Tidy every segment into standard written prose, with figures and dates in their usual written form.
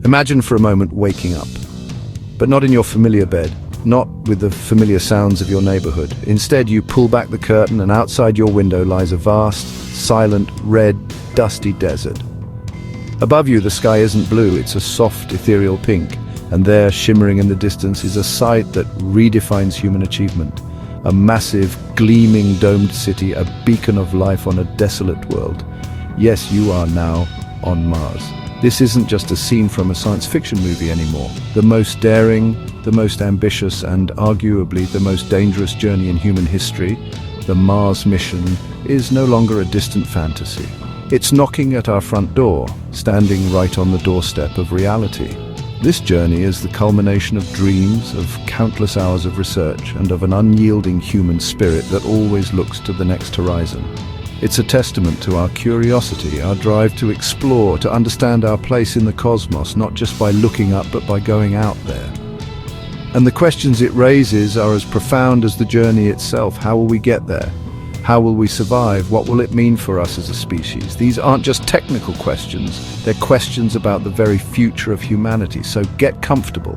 Imagine for a moment waking up, but not in your familiar bed, not with the familiar sounds of your neighborhood. Instead, you pull back the curtain and outside your window lies a vast, silent, red, dusty desert. Above you, the sky isn't blue, it's a soft, ethereal pink, and there, shimmering in the distance, is a sight that redefines human achievement. A massive, gleaming, domed city, a beacon of life on a desolate world. Yes, you are now on Mars. This isn't just a scene from a science fiction movie anymore. The most daring, the most ambitious, and arguably the most dangerous journey in human history, the Mars mission, is no longer a distant fantasy. It's knocking at our front door, standing right on the doorstep of reality. This journey is the culmination of dreams, of countless hours of research, and of an unyielding human spirit that always looks to the next horizon. It's a testament to our curiosity, our drive to explore, to understand our place in the cosmos, not just by looking up, but by going out there. And the questions it raises are as profound as the journey itself. How will we get there? How will we survive? What will it mean for us as a species? These aren't just technical questions, they're questions about the very future of humanity, so get comfortable.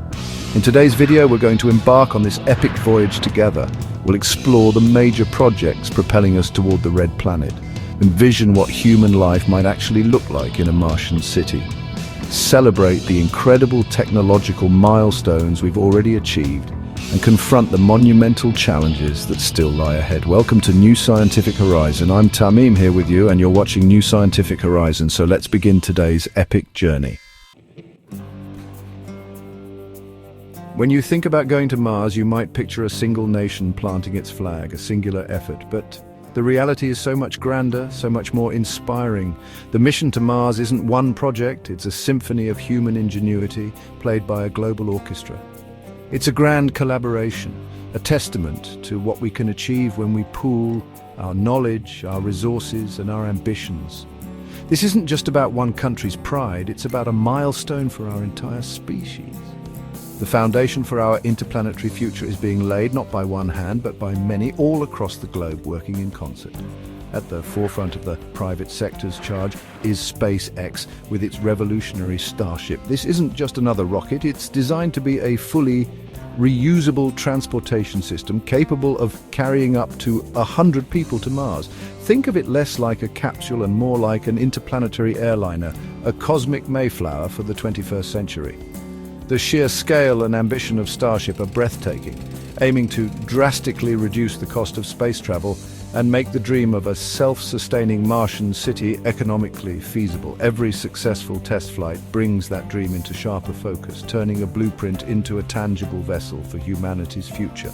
In today's video, we're going to embark on this epic voyage together. We'll explore the major projects propelling us toward the Red Planet, envision what human life might actually look like in a Martian city, celebrate the incredible technological milestones we've already achieved, and confront the monumental challenges that still lie ahead. Welcome to New Scientific Horizon. I'm Tamim here with you, and you're watching New Scientific Horizon, so let's begin today's epic journey. When you think about going to Mars, you might picture a single nation planting its flag, a singular effort, but the reality is so much grander, so much more inspiring. The mission to Mars isn't one project, it's a symphony of human ingenuity played by a global orchestra. It's a grand collaboration, a testament to what we can achieve when we pool our knowledge, our resources, and our ambitions. This isn't just about one country's pride, it's about a milestone for our entire species. The foundation for our interplanetary future is being laid not by one hand, but by many all across the globe working in concert. At the forefront of the private sector's charge is SpaceX with its revolutionary Starship. This isn't just another rocket, it's designed to be a fully reusable transportation system capable of carrying up to 100 people to Mars. Think of it less like a capsule and more like an interplanetary airliner, a cosmic Mayflower for the 21st century. The sheer scale and ambition of Starship are breathtaking, aiming to drastically reduce the cost of space travel and make the dream of a self-sustaining Martian city economically feasible. Every successful test flight brings that dream into sharper focus, turning a blueprint into a tangible vessel for humanity's future.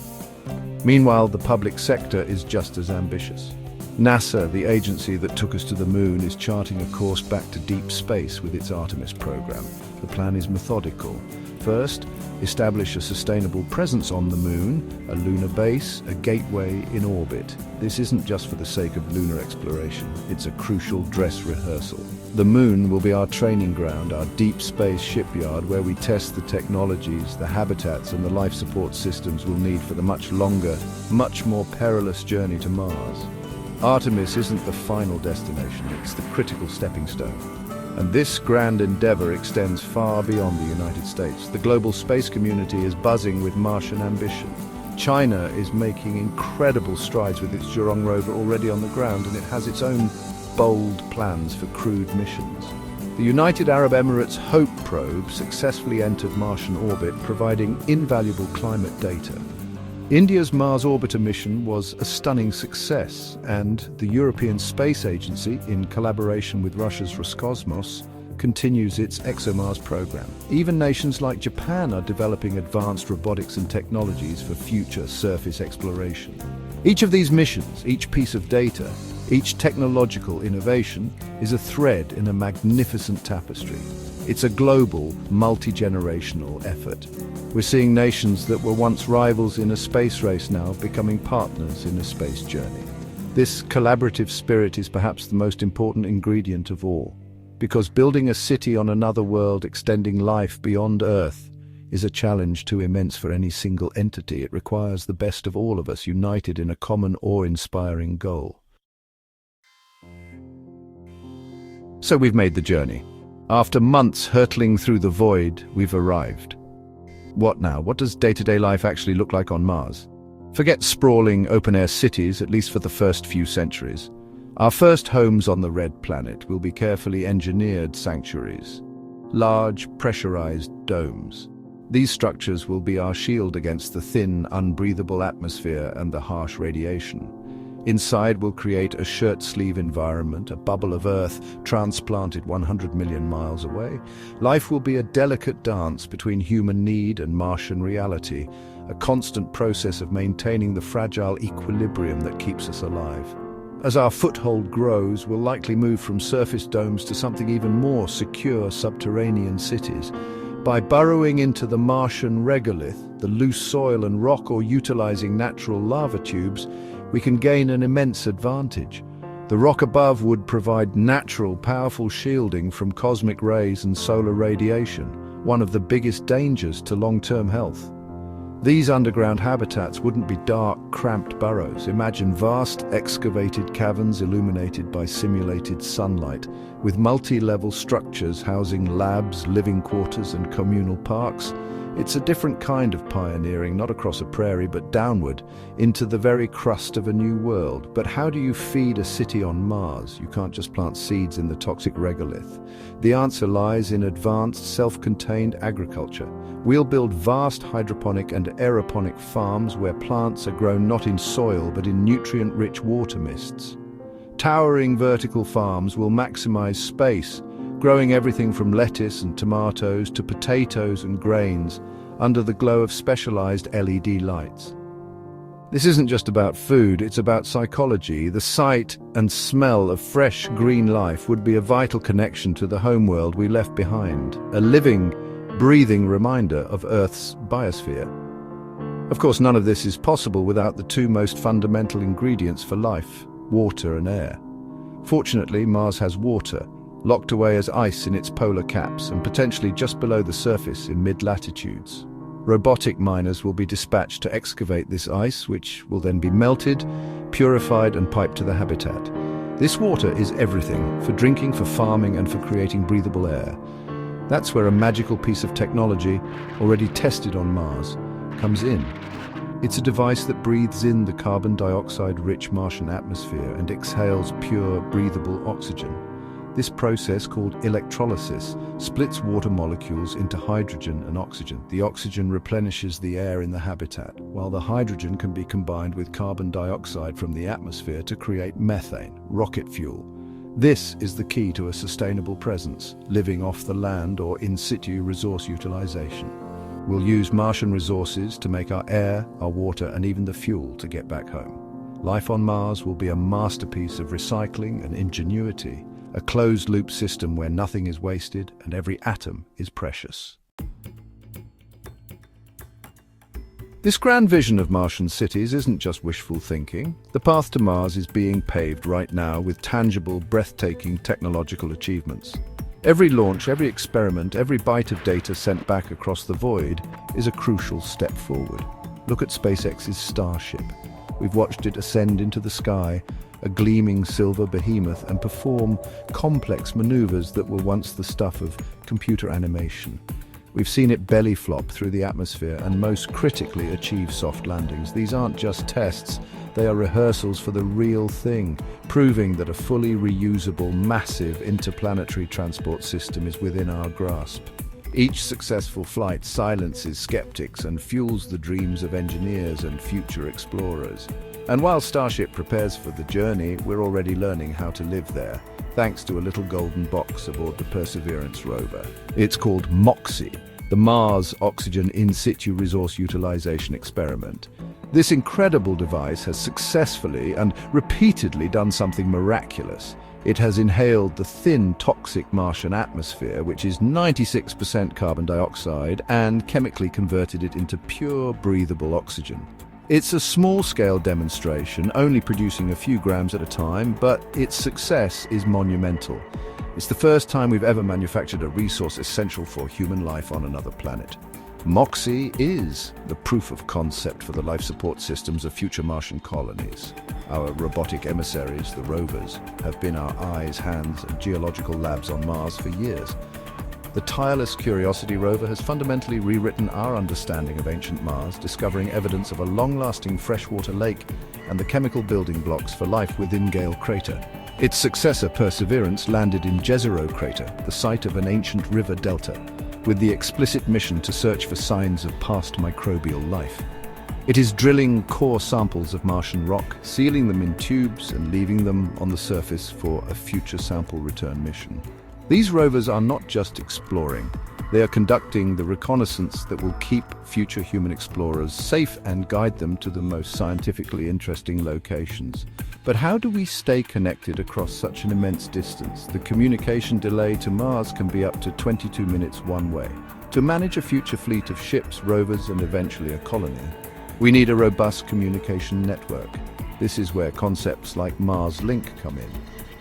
Meanwhile, the public sector is just as ambitious. NASA, the agency that took us to the moon, is charting a course back to deep space with its Artemis program. The plan is methodical. First, establish a sustainable presence on the moon, a lunar base, a gateway in orbit. This isn't just for the sake of lunar exploration, it's a crucial dress rehearsal. The moon will be our training ground, our deep space shipyard where we test the technologies, the habitats and the life support systems we'll need for the much longer, much more perilous journey to Mars. Artemis isn't the final destination, it's the critical stepping stone. And this grand endeavor extends far beyond the United States. The global space community is buzzing with Martian ambition. China is making incredible strides with its Journy rover already on the ground, and it has its own bold plans for crewed missions. The United Arab Emirates Hope probe successfully entered Martian orbit, providing invaluable climate data. India's Mars orbiter mission was a stunning success, and the European Space Agency, in collaboration with Russia's Roscosmos, continues its ExoMars program. Even nations like Japan are developing advanced robotics and technologies for future surface exploration. Each of these missions, each piece of data, each technological innovation is a thread in a magnificent tapestry. It's a global, multi-generational effort. We're seeing nations that were once rivals in a space race now becoming partners in a space journey. This collaborative spirit is perhaps the most important ingredient of all, because building a city on another world extending life beyond Earth is a challenge too immense for any single entity. It requires the best of all of us united in a common awe-inspiring goal. So we've made the journey. After months hurtling through the void, we've arrived. What now? What does day-to-day life actually look like on Mars? Forget sprawling open-air cities, at least for the first few centuries. Our first homes on the red planet will be carefully engineered sanctuaries. Large, pressurized domes. These structures will be our shield against the thin, unbreathable atmosphere and the harsh radiation. Inside we'll create a shirt-sleeve environment, a bubble of Earth transplanted 100 million miles away. Life will be a delicate dance between human need and Martian reality, a constant process of maintaining the fragile equilibrium that keeps us alive. As our foothold grows, we'll likely move from surface domes to something even more secure, subterranean cities. By burrowing into the Martian regolith, the loose soil and rock, or utilizing natural lava tubes, we can gain an immense advantage. The rock above would provide natural, powerful shielding from cosmic rays and solar radiation, one of the biggest dangers to long-term health. These underground habitats wouldn't be dark, cramped burrows. Imagine vast, excavated caverns illuminated by simulated sunlight, with multi-level structures housing labs, living quarters, and communal parks. It's a different kind of pioneering, not across a prairie, but downward, into the very crust of a new world. But how do you feed a city on Mars? You can't just plant seeds in the toxic regolith. The answer lies in advanced, self-contained agriculture. We'll build vast hydroponic and aeroponic farms where plants are grown not in soil, but in nutrient-rich water mists. Towering vertical farms will maximize space, growing everything from lettuce and tomatoes to potatoes and grains under the glow of specialized LED lights. This isn't just about food, it's about psychology. The sight and smell of fresh green life would be a vital connection to the homeworld we left behind, a living, breathing reminder of Earth's biosphere. Of course, none of this is possible without the two most fundamental ingredients for life, water and air. Fortunately, Mars has water, locked away as ice in its polar caps and potentially just below the surface in mid-latitudes. Robotic miners will be dispatched to excavate this ice, which will then be melted, purified and piped to the habitat. This water is everything, for drinking, for farming and for creating breathable air. That's where a magical piece of technology, already tested on Mars, comes in. It's a device that breathes in the carbon dioxide-rich Martian atmosphere and exhales pure, breathable oxygen. This process, called electrolysis, splits water molecules into hydrogen and oxygen. The oxygen replenishes the air in the habitat, while the hydrogen can be combined with carbon dioxide from the atmosphere to create methane, rocket fuel. This is the key to a sustainable presence, living off the land or in situ resource utilization. We'll use Martian resources to make our air, our water, and even the fuel to get back home. Life on Mars will be a masterpiece of recycling and ingenuity, a closed-loop system where nothing is wasted and every atom is precious. This grand vision of Martian cities isn't just wishful thinking. The path to Mars is being paved right now with tangible, breathtaking technological achievements. Every launch, every experiment, every byte of data sent back across the void is a crucial step forward. Look at SpaceX's Starship. We've watched it ascend into the sky, a gleaming silver behemoth, and perform complex maneuvers that were once the stuff of computer animation. We've seen it belly flop through the atmosphere and most critically achieve soft landings. These aren't just tests, they are rehearsals for the real thing, proving that a fully reusable, massive interplanetary transport system is within our grasp. Each successful flight silences skeptics and fuels the dreams of engineers and future explorers. And while Starship prepares for the journey, we're already learning how to live there, thanks to a little golden box aboard the Perseverance rover. It's called MOXIE, the Mars Oxygen In Situ Resource Utilization Experiment. This incredible device has successfully and repeatedly done something miraculous. It has inhaled the thin, toxic Martian atmosphere, which is 96% carbon dioxide, and chemically converted it into pure, breathable oxygen. It's a small-scale demonstration, only producing a few grams at a time, but its success is monumental. It's the first time we've ever manufactured a resource essential for human life on another planet. MOXIE is the proof of concept for the life support systems of future Martian colonies. Our robotic emissaries, the rovers, have been our eyes, hands, and geological labs on Mars for years. The tireless Curiosity rover has fundamentally rewritten our understanding of ancient Mars, discovering evidence of a long-lasting freshwater lake and the chemical building blocks for life within Gale crater. Its successor, Perseverance, landed in Jezero crater, the site of an ancient river delta, with the explicit mission to search for signs of past microbial life. It is drilling core samples of Martian rock, sealing them in tubes and leaving them on the surface for a future sample return mission. These rovers are not just exploring, they are conducting the reconnaissance that will keep future human explorers safe and guide them to the most scientifically interesting locations. But how do we stay connected across such an immense distance? The communication delay to Mars can be up to 22 minutes one way. To manage a future fleet of ships, rovers, and eventually a colony, we need a robust communication network. This is where concepts like Mars Link come in.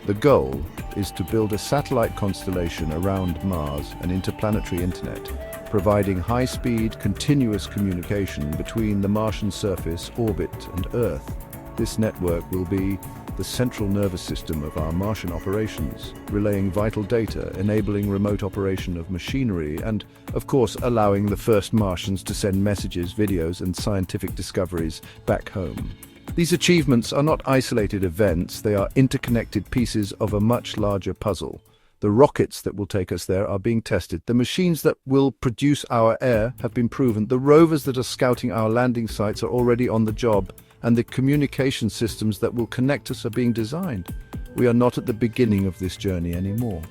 The goal is to build a satellite constellation around Mars, an interplanetary internet, providing high-speed, continuous communication between the Martian surface, orbit, and Earth. This network will be the central nervous system of our Martian operations, relaying vital data, enabling remote operation of machinery, and, of course, allowing the first Martians to send messages, videos, and scientific discoveries back home. These achievements are not isolated events, they are interconnected pieces of a much larger puzzle. The rockets that will take us there are being tested. The machines that will produce our air have been proven. The rovers that are scouting our landing sites are already on the job, and the communication systems that will connect us are being designed. We are not at the beginning of this journey anymore.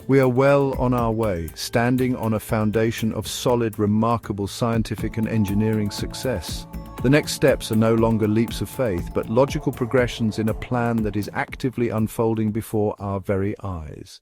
We are well on our way, standing on a foundation of solid, remarkable scientific and engineering success. The next steps are no longer leaps of faith, but logical progressions in a plan that is actively unfolding before our very eyes.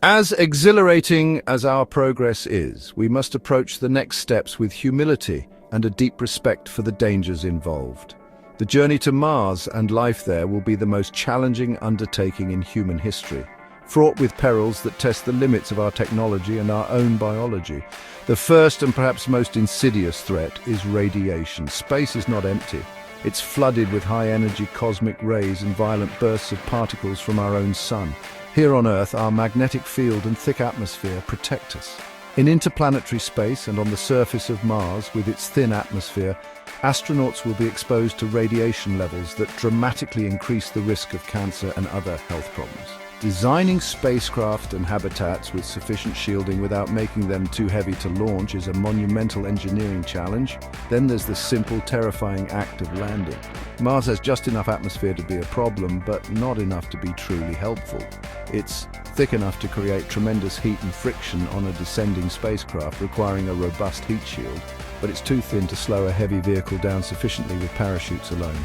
As exhilarating as our progress is, we must approach the next steps with humility and a deep respect for the dangers involved. The journey to Mars and life there will be the most challenging undertaking in human history, fraught with perils that test the limits of our technology and our own biology. The first and perhaps most insidious threat is radiation. Space is not empty. It's flooded with high-energy cosmic rays and violent bursts of particles from our own sun. Here on Earth, our magnetic field and thick atmosphere protect us. In interplanetary space and on the surface of Mars, with its thin atmosphere, astronauts will be exposed to radiation levels that dramatically increase the risk of cancer and other health problems. Designing spacecraft and habitats with sufficient shielding without making them too heavy to launch is a monumental engineering challenge. Then there's the simple, terrifying act of landing. Mars has just enough atmosphere to be a problem, but not enough to be truly helpful. It's thick enough to create tremendous heat and friction on a descending spacecraft, requiring a robust heat shield, but it's too thin to slow a heavy vehicle down sufficiently with parachutes alone.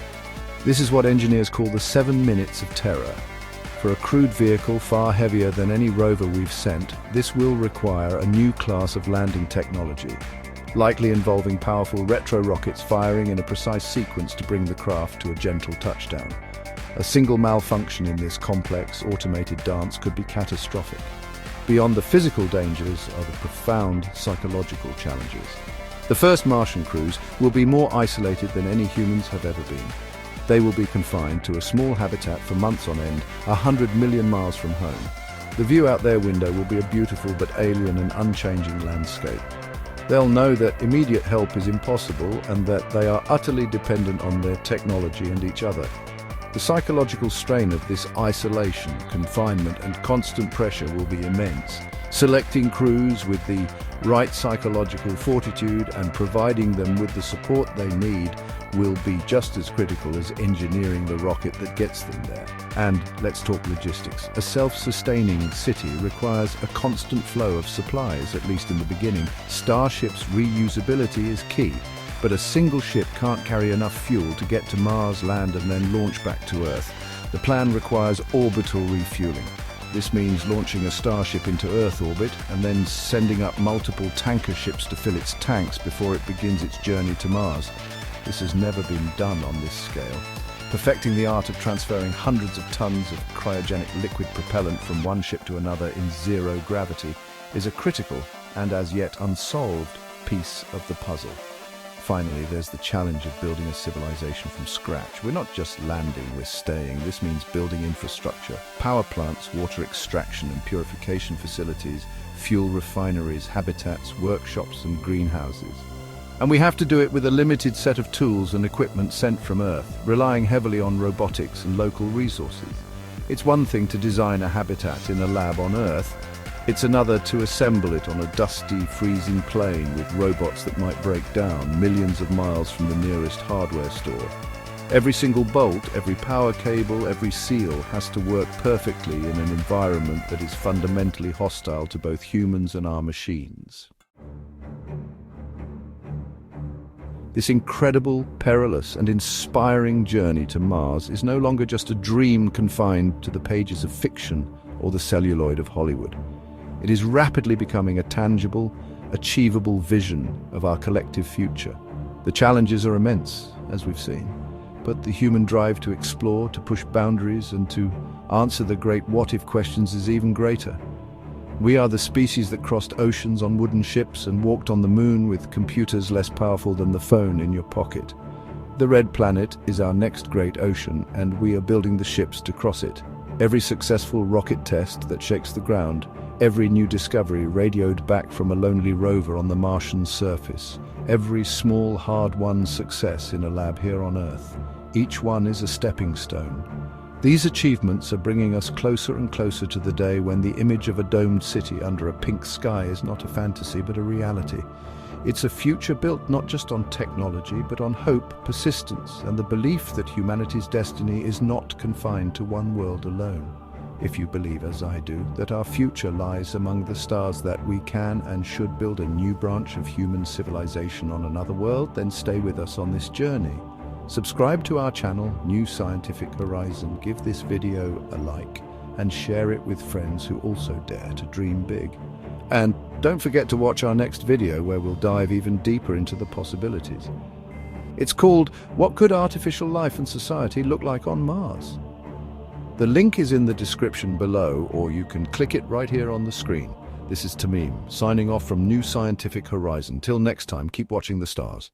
This is what engineers call the 7 minutes of terror. For a crewed vehicle far heavier than any rover we've sent, this will require a new class of landing technology, likely involving powerful retro rockets firing in a precise sequence to bring the craft to a gentle touchdown. A single malfunction in this complex, automated dance could be catastrophic. Beyond the physical dangers are the profound psychological challenges. The first Martian crews will be more isolated than any humans have ever been. They will be confined to a small habitat for months on end, 100 million miles from home. The view out their window will be a beautiful but alien and unchanging landscape. They'll know that immediate help is impossible and that they are utterly dependent on their technology and each other. The psychological strain of this isolation, confinement, and constant pressure will be immense. Selecting crews with the right psychological fortitude and providing them with the support they need will be just as critical as engineering the rocket that gets them there. And let's talk logistics. A self-sustaining city requires a constant flow of supplies, at least in the beginning. Starship's reusability is key, but a single ship can't carry enough fuel to get to Mars, land, and then launch back to Earth. The plan requires orbital refueling. This means launching a Starship into Earth orbit and then sending up multiple tanker ships to fill its tanks before it begins its journey to Mars. This has never been done on this scale. Perfecting the art of transferring hundreds of tons of cryogenic liquid propellant from one ship to another in zero gravity is a critical and as yet unsolved piece of the puzzle. Finally, there's the challenge of building a civilization from scratch. We're not just landing, we're staying. This means building infrastructure, power plants, water extraction and purification facilities, fuel refineries, habitats, workshops and greenhouses. And we have to do it with a limited set of tools and equipment sent from Earth, relying heavily on robotics and local resources. It's one thing to design a habitat in a lab on Earth. It's another to assemble it on a dusty, freezing plain with robots that might break down millions of miles from the nearest hardware store. Every single bolt, every power cable, every seal has to work perfectly in an environment that is fundamentally hostile to both humans and our machines. This incredible, perilous, and inspiring journey to Mars is no longer just a dream confined to the pages of fiction or the celluloid of Hollywood. It is rapidly becoming a tangible, achievable vision of our collective future. The challenges are immense, as we've seen, but the human drive to explore, to push boundaries, and to answer the great what-if questions is even greater. We are the species that crossed oceans on wooden ships and walked on the moon with computers less powerful than the phone in your pocket. The Red Planet is our next great ocean, and we are building the ships to cross it. Every successful rocket test that shakes the ground, every new discovery radioed back from a lonely rover on the Martian surface, every small, hard-won success in a lab here on Earth, each one is a stepping stone. These achievements are bringing us closer and closer to the day when the image of a domed city under a pink sky is not a fantasy but a reality. It's a future built not just on technology but on hope, persistence, and the belief that humanity's destiny is not confined to one world alone. If you believe, as I do, that our future lies among the stars, that we can and should build a new branch of human civilization on another world, then stay with us on this journey. Subscribe to our channel, New Scientific Horizon, give this video a like, and share it with friends who also dare to dream big. And don't forget to watch our next video where we'll dive even deeper into the possibilities. It's called, What Could Artificial Life and Society Look Like on Mars? The link is in the description below, or you can click it right here on the screen. This is Tamim, signing off from New Scientific Horizon. Till next time, keep watching the stars.